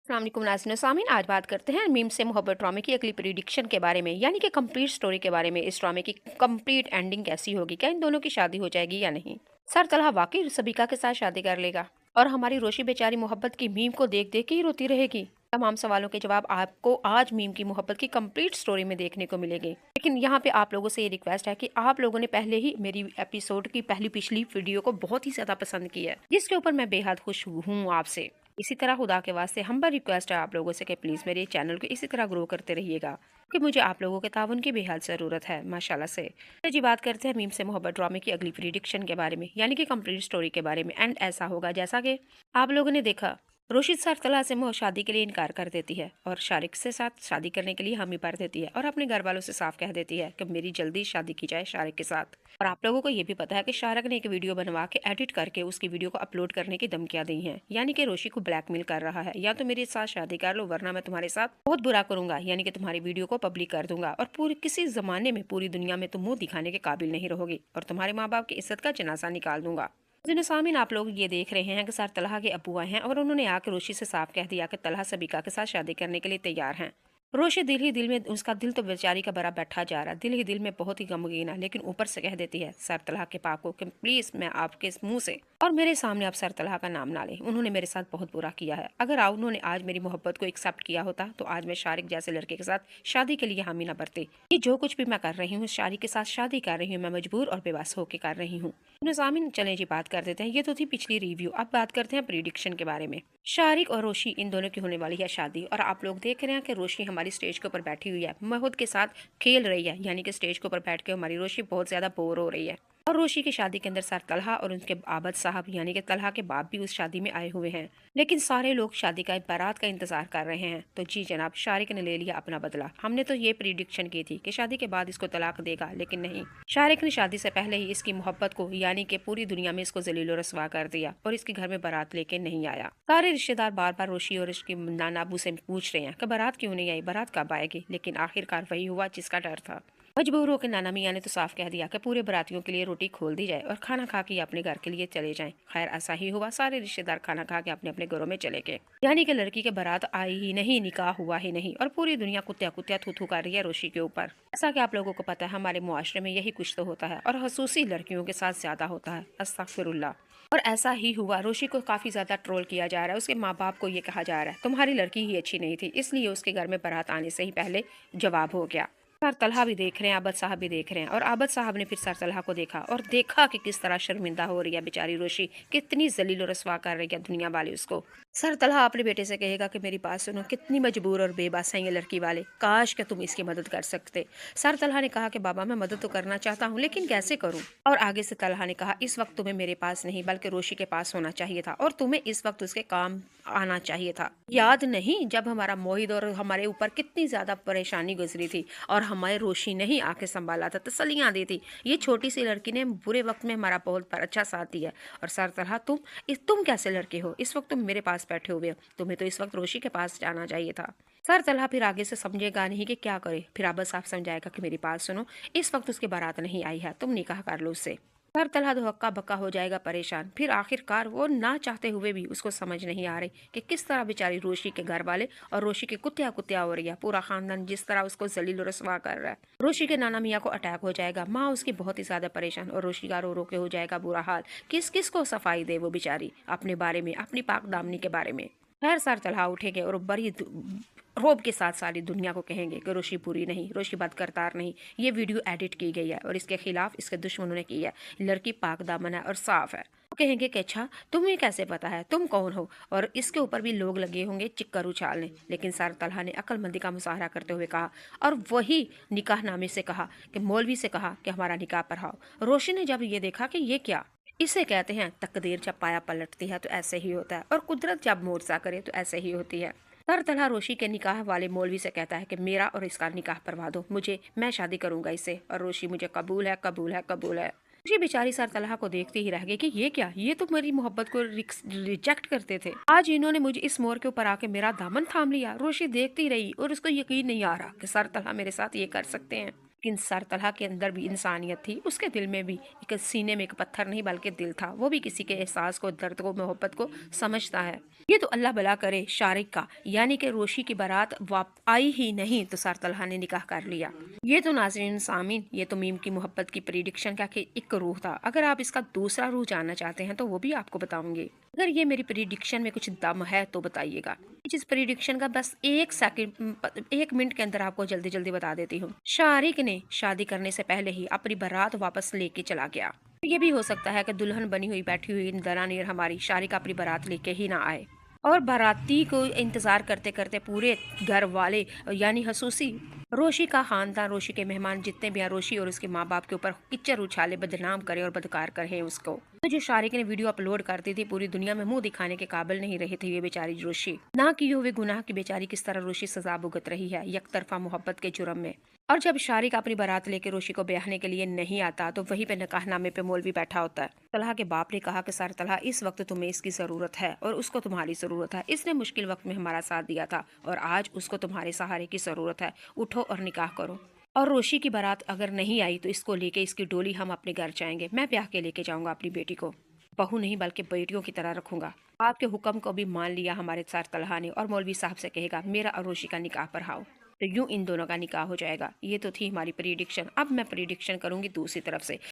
अस्सलाम वालेकुम नाज़रीन और सामीन। आज बात करते हैं मीम से मोहब्बत ड्रामे की अगली प्रिडिक्शन के बारे में, यानी कि कंप्लीट स्टोरी के बारे में। इस ड्रामे की कंप्लीट एंडिंग कैसी होगी? क्या इन दोनों की शादी हो जाएगी या नहीं? सर तलहा वाकई सबिका के साथ शादी कर लेगा और हमारी रोशी बेचारी मोहब्बत की मीम को देख देख के ही रोती रहेगी? तमाम सवालों के जवाब आपको आज मीम की मोहब्बत की कंप्लीट स्टोरी में देखने को मिलेंगे। लेकिन यहाँ पे आप लोगों से ये रिक्वेस्ट है कि आप लोगों ने पहले ही मेरी एपिसोड की पिछली वीडियो को बहुत ही ज्यादा पसंद किया है, जिसके ऊपर मैं बेहद खुश हूँ आपसे। इसी तरह खुदा के वास्ते हम्बल रिक्वेस्ट है आप लोगों से कि प्लीज़ मेरे चैनल को इसी तरह ग्रो करते रहिएगा, क्योंकि मुझे आप लोगों के ताउन की बेहद ज़रूरत है माशाल्लाह से। तो जी बात करते हैं मीम से मोहब्बत ड्रामे की अगली प्रिडिक्शन के बारे में, यानी कि कंप्लीट स्टोरी के बारे में। एंड ऐसा होगा जैसा कि आप लोगों ने देखा, रोशिद सर तला से शादी के लिए इनकार कर देती है और शारिक से साथ शादी करने के लिए हामी भर देती है और अपने घर वालों से साफ कह देती है कि मेरी जल्दी शादी की जाए शारिक के साथ। और आप लोगों को ये भी पता है कि शारिक ने एक वीडियो बनवा के एडिट करके उसकी वीडियो को अपलोड करने की धमकियां दी हैं, यानी कि रोशी को ब्लैकमेल कर रहा है, या तो मेरे साथ शादी कर लो वरना मैं तुम्हारे साथ बहुत बुरा करूंगा, यानी कि तुम्हारी वीडियो को पब्लिक कर दूंगा और पूरे किसी जमाने में पूरी दुनिया में तुम मुंह दिखाने के काबिल नहीं रहोगी और तुम्हारे माँ बाप की इज्जत का जनाजा निकाल दूंगा। सामीन आप लोग ये देख रहे हैं कि सर तलहा के अब्बू आए हैं और उन्होंने आकर रोशी से साफ कह दिया कि तलहा सबिका के साथ शादी करने के लिए तैयार हैं। रोशी दिल ही दिल में, उसका दिल तो बेचारी का बड़ा बैठा जा रहा है, दिल ही दिल में बहुत ही गमगीन है, लेकिन ऊपर से कह देती है सर तलहा के पाप को कि प्लीज मैं आपके मुंह से और मेरे सामने आप सर तलहा का नाम ना लें। उन्होंने मेरे साथ बहुत बुरा किया है। अगर उन्होंने आज मेरी मोहब्बत को एक्सेप्ट किया होता तो आज मैं शारिक जैसे लड़के के साथ शादी के लिए हामी ना भरती। ये जो कुछ भी मैं कर रही हूँ, शारिक के साथ शादी कर रही हूँ, मैं मजबूर और बेबस होकर कर रही हूँ। सामीन चलें जी बात कर देते हैं, ये तो थी पिछली रिव्यू। अब बात करते हैं प्रिडिक्शन के बारे में। शारिक और रोशी इन दोनों की होने वाली है शादी और आप लोग देख रहे हैं कि रोशी हमारी स्टेज के ऊपर बैठी हुई है, महूद के साथ खेल रही है, यानी कि स्टेज के ऊपर बैठ के हमारी रोशी बहुत ज्यादा बोर हो रही है। और रोशी की शादी के अंदर सर तलहा और उनके आबद साहब यानी कि तलहा के बाप भी उस शादी में आए हुए हैं, लेकिन सारे लोग शादी का बारात का इंतजार कर रहे हैं। तो जी जनाब, शारिक ने ले लिया अपना बदला। हमने तो ये प्रिडिक्शन की थी कि शादी के बाद इसको तलाक देगा, लेकिन नहीं, शारिक ने शादी से पहले ही इसकी मोहब्बत को, यानी कि पूरी दुनिया में इसको जलील और रसवा कर दिया और इसके घर में बारात लेके नहीं आया। सारे रिश्तेदार बार बार रोशी और इसके नाना अबू से पूछ रहे हैं कि बारात क्यों नहीं आई, बारात कब आएगी, लेकिन आखिरकार वही हुआ जिसका डर था। मजबूर होकर नाना मियाँ ने तो साफ कह दिया कि पूरे बरातियों के लिए रोटी खोल दी जाए और खाना खा के अपने घर के लिए चले जाएं। खैर ऐसा ही हुआ, सारे रिश्तेदार खाना खा के अपने अपने घरों में चले गए, यानी कि लड़की के बारात आई ही नहीं, निकाह हुआ ही नहीं और पूरी दुनिया कुत्या कुत्या थू थू कर रही है रोशी के ऊपर। ऐसा कि आप लोगों को पता है हमारे मुआशरे में यही कुछ तो होता है और खसूसी लड़कियों के साथ ज्यादा होता है। अस्तगफिरुल्लाह। और ऐसा ही हुआ, रोशी को काफी ज्यादा ट्रोल किया जा रहा है। उसके माँ बाप को ये कहा जा रहा है तुम्हारी लड़की ही अच्छी नहीं थी, इसलिए उसके घर में बारात आने से ही पहले जवाब हो गया। सर तलहा भी देख रहे हैं, आबद साहब भी देख रहे हैं और आबद साहब ने फिर सर तलहा को देखा और देखा कि किस तरह शर्मिंदा हो रही है बेचारी रोशी, कितनी जलील और रसवा कर रही है दुनिया वाले उसको। सर तलहा अपने बेटे से कहेगा कि मेरी बात सुनो, कितनी मजबूर और बेबस है ये लड़की वाले, काश कि तुम इसकी मदद कर सकते। सर तलहा ने कहा कि बाबा मैं मदद तो करना चाहता हूँ, लेकिन कैसे करूँ? और आगे से तलहा ने कहा इस वक्त तुम्हें मेरे पास नहीं बल्कि रोशी के पास होना चाहिए था और तुम्हें इस वक्त उसके काम आना चाहिए था। याद नहीं जब हमारा मोहित और हमारे ऊपर कितनी ज्यादा परेशानी गुजरी थी और हमारे रोशी नहीं आके संभाला था, तसल्लियां दी थी। ये छोटी सी लड़की ने बुरे वक्त में हमारा बहुत अच्छा साथ दिया। और सर तरह तुम कैसे लड़के हो, इस वक्त तुम मेरे पास बैठे हुए हो, तुम्हें तो इस वक्त रोशी के पास जाना चाहिए था। सर तलहा फिर आगे से समझेगा नहीं कि क्या करे, फिर आबद साहब समझाएगा कि मेरी बात सुनो, इस वक्त उसकी बारात नहीं आई है, तुम निकाह कर लो उससे। सर तलहा तो हक्का बक्का हो जाएगा परेशान। फिर आखिरकार वो ना चाहते हुए भी उसको समझ नहीं आ रही कि किस तरह बेचारी रोशी के घर वाले और रोशी के कुत्या कुत्या हो रही है, पूरा खानदान जिस तरह उसको जलील और रसवा कर रहा है। रोशी के नाना मियाँ को अटैक हो जाएगा, माँ उसकी बहुत ही ज्यादा परेशान और रोशी का रो रो के हो जाएगा बुरा हाल। किस किस को सफाई दे वो बेचारी अपने बारे में, अपनी पाक दामनी के बारे में। खैर सर तलहा उठेंगे और बड़ी रोब के साथ सारी दुनिया को कहेंगे कि रोशी बुरी नहीं, रोशी बदकरदार नहीं, ये वीडियो एडिट की गई है और इसके खिलाफ इसके दुश्मनों ने की है, लड़की पाक दामन है और साफ है। तो कहेंगे कि अच्छा तुम्हें कैसे पता है, तुम कौन हो? और इसके ऊपर भी लोग लगे होंगे चिक्कर उछालने। लेकिन सर तलहा ने अक्लमंदी का मुजाहरा करते हुए कहा और वही निकाहनामे से कहा कि मौलवी से कहा कि हमारा निकाह पढ़ाओ। रोशी ने जब ये देखा कि ये क्या, इसे कहते हैं तकदीर जब पाया पलटती है तो ऐसे ही होता है और कुदरत जब मोर्चा करे तो ऐसे ही होती है। सर तलहा रोशी के निकाह वाले मौलवी से कहता है कि मेरा और इसका निकाह करवा दो, मैं शादी करूंगा इससे। और रोशी मुझे कबूल है, कबूल है, कबूल है। रोशी बेचारी सर तलहा को देखती ही रह गई कि ये क्या, ये तो मेरी मोहब्बत को रिजेक्ट करते थे, आज इन्होंने मुझे इस मोड़ के ऊपर आके मेरा दामन थाम लिया। रोशी देखती रही और उसको यकीन नहीं आ रहा कि सर तलहा मेरे साथ ये कर सकते हैं। लेकिन सर तलहा के अंदर भी इंसानियत थी, उसके दिल में भी एक सीने में एक पत्थर नहीं बल्कि दिल था। वो भी किसी के एहसास को, दर्द को, मोहब्बत को समझता है। ये तो अल्लाह भला करे शारिक का, यानी कि रोशी की बारात वाप आई ही नहीं तो सर तलहा ने निकाह कर लिया। ये तो नाज़रीन सामीन, ये तो मीम की मोहब्बत की प्रिडिक्शन का कि एक रूह था। अगर आप इसका दूसरा रूह जानना चाहते हैं तो वो भी आपको बताऊंगी। अगर ये मेरी प्रिडिक्शन में कुछ दम है तो बताइएगा। जिस प्रिडिक्शन का बस 1 मिनट के अंदर आपको जल्दी जल्दी बता देती हूँ। शारिक ने शादी करने से पहले ही अपनी बारात वापस लेके चला गया। ये भी हो सकता है कि दुल्हन बनी हुई बैठी हुई दरानीर हमारी शारिक अपनी बारात लेके ही ना आए, और बाराती को इंतजार करते करते पूरे घर वाले यानी हसूसी, रोशी का खानदान, रोशी के मेहमान जितने भी हैं, रोशी और उसके माँ बाप के ऊपर कीचड़ उछाले, बदनाम करे और बदकार करे उसको। तो जो शारिक ने वीडियो अपलोड करती थी, पूरी दुनिया में मुंह दिखाने के काबिल नहीं रही थी ये बेचारी रोशी। ना किए हुए गुनाह की बेचारी किस तरह रोशी सजा भुगत रही है यकतरफा मोहब्बत के जुर्म में। और जब शारिक अपनी बारात लेकर रोशी को ब्याहने के लिए नहीं आता तो वहीं पे निकाहनामे पे मौलवी बैठा होता है। तलहा के बाप ने कहा कि सर तलहा, इस वक्त तुम्हें इसकी जरूरत है और उसको तुम्हारी जरूरत है। इसने मुश्किल वक्त में हमारा साथ दिया था और आज उसको तुम्हारे सहारे की जरूरत है। उठो और निकाह करो। और रोशी की बारात अगर नहीं आई तो इसको लेके, इसकी डोली हम अपने घर जाएंगे। मैं ब्याह के लेके जाऊंगा अपनी बेटी को, बहू नहीं बल्कि बेटियों की तरह रखूंगा। आपके हुक्म को भी मान लिया हमारे सर तलहा ने, और मौलवी साहब से कहेगा मेरा और रोशी का निकाह पढ़ाओ। तो यूं इन दोनों का निकाह हो जाएगा। ये तो थी हमारी प्रिडिक्शन। अब मैं प्रिडिक्शन करूंगी दूसरी तरफ से।